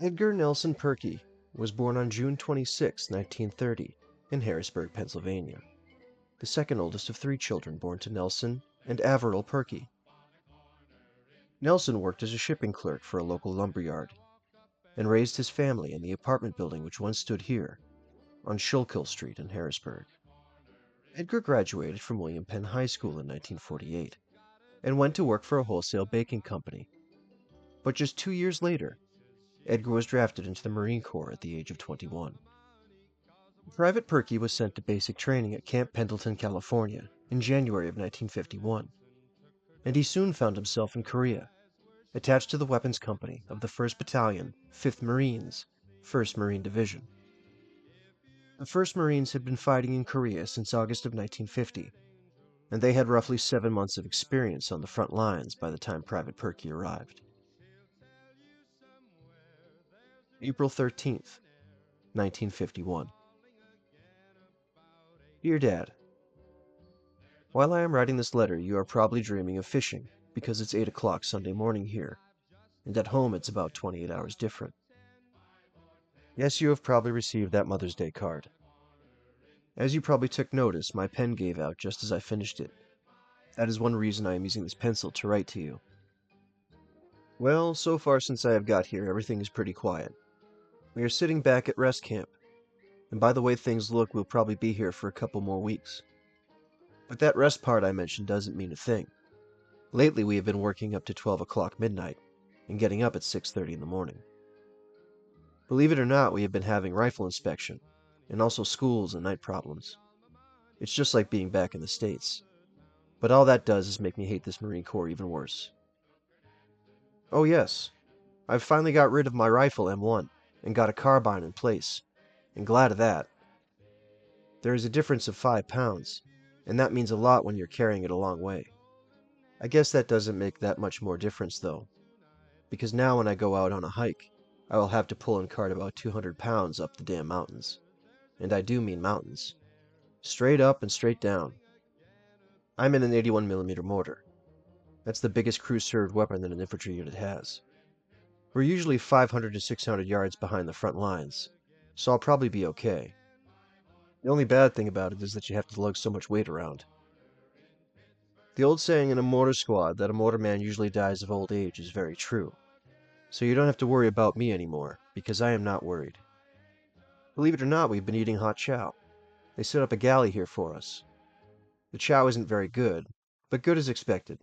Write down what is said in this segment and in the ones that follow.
Edgar Nelson Pirkey was born on June 26, 1930, in Harrisburg, Pennsylvania, the second oldest of three children born to Nelson and Averill Pirkey. Nelson worked as a shipping clerk for a local lumber yard and raised his family in the apartment building which once stood here on Schuylkill Street in Harrisburg. Edgar graduated from William Penn High School in 1948 and went to work for a wholesale baking company. But just 2 years later, Edgar was drafted into the Marine Corps at the age of 21. Private Pirkey was sent to basic training at Camp Pendleton, California, in January of 1951, and he soon found himself in Korea, attached to the weapons company of the 1st Battalion, 5th Marines, 1st Marine Division. The 1st Marines had been fighting in Korea since August of 1950, and they had roughly 7 months of experience on the front lines by the time Private Pirkey arrived. April 13th, 1951. Dear Dad, while I am writing this letter, you are probably dreaming of fishing because it's 8 o'clock Sunday morning here, and at home it's about 28 hours different. Yes, you have probably received that Mother's Day card. As you probably took notice, my pen gave out just as I finished it. That is one reason I am using this pencil to write to you. Well, so far since I have got here, everything is pretty quiet. We are sitting back at rest camp, and by the way things look, we'll probably be here for a couple more weeks. But that rest part I mentioned doesn't mean a thing. Lately we have been working up to 12 o'clock midnight, and getting up at 6:30 in the morning. Believe it or not, we have been having rifle inspection, and also schools and night problems. It's just like being back in the States. But all that does is make me hate this Marine Corps even worse. Oh yes, I've finally got rid of my rifle M1, and got a carbine in place, and glad of that. There is a difference of 5 pounds, and that means a lot when you're carrying it a long way. I guess that doesn't make that much more difference though, because now when I go out on a hike, I will have to pull and cart about 200 pounds up the damn mountains. And I do mean mountains. Straight up and straight down. I'm in an 81mm mortar. That's the biggest crew-served weapon that an infantry unit has. We're usually 500 to 600 yards behind the front lines, so I'll probably be okay. The only bad thing about it is that you have to lug so much weight around. The old saying in a mortar squad that a mortarman usually dies of old age is very true. So you don't have to worry about me anymore, because I am not worried. Believe it or not, we've been eating hot chow. They set up a galley here for us. The chow isn't very good, but good as expected.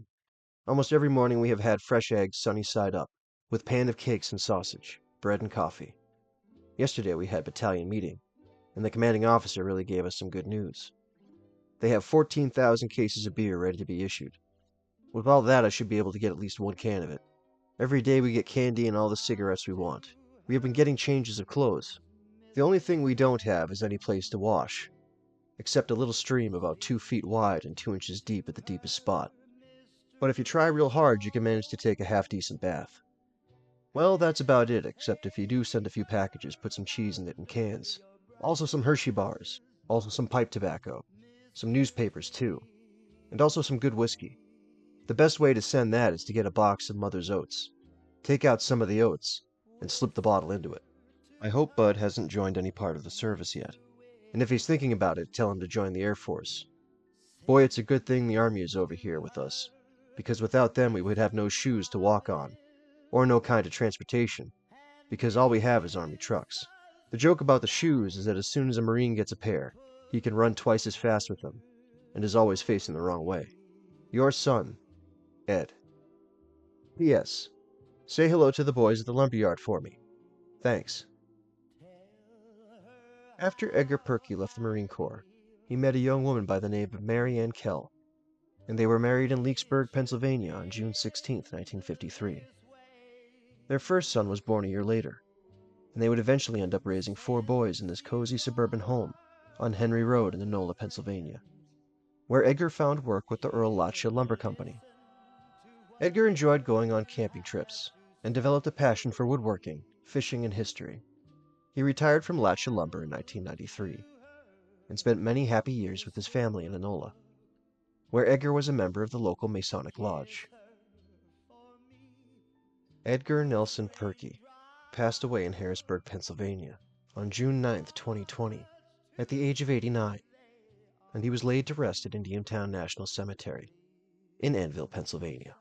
Almost every morning we have had fresh eggs sunny side up, with pan of cakes and sausage, bread and coffee. Yesterday we had battalion meeting, and the commanding officer really gave us some good news. They have 14,000 cases of beer ready to be issued. With all that, I should be able to get at least one can of it. Every day we get candy and all the cigarettes we want. We have been getting changes of clothes. The only thing we don't have is any place to wash, except a little stream about 2 feet wide and 2 inches deep at the deepest spot. But if you try real hard, you can manage to take a half-decent bath. Well, that's about it, except if you do send a few packages, put some cheese in it in cans. Also some Hershey bars, also some pipe tobacco, some newspapers too, and also some good whiskey. The best way to send that is to get a box of Mother's Oats. Take out some of the oats, and slip the bottle into it. I hope Bud hasn't joined any part of the service yet, and if he's thinking about it, tell him to join the Air Force. Boy, it's a good thing the Army is over here with us, because without them we would have no shoes to walk on, or no kind of transportation, because all we have is Army trucks. The joke about the shoes is that as soon as a Marine gets a pair, he can run twice as fast with them, and is always facing the wrong way. Your son, Ed. P.S. Say hello to the boys at the lumberyard for me. Thanks. After Edgar Pirkey left the Marine Corps, he met a young woman by the name of Mary Ann Kell, and they were married in Leesburg, Pennsylvania on June 16, 1953. Their first son was born a year later, and they would eventually end up raising 4 boys in this cozy suburban home on Henry Road in Enola, Pennsylvania, where Edgar found work with the Earl Lachia Lumber Company. Edgar enjoyed going on camping trips and developed a passion for woodworking, fishing, and history. He retired from Lachia Lumber in 1993 and spent many happy years with his family in Enola, where Edgar was a member of the local Masonic Lodge. Edgar Nelson Pirkey, passed away in Harrisburg, Pennsylvania, on June 9, 2020, at the age of 89, and he was laid to rest at Indiantown National Cemetery in Annville, Pennsylvania.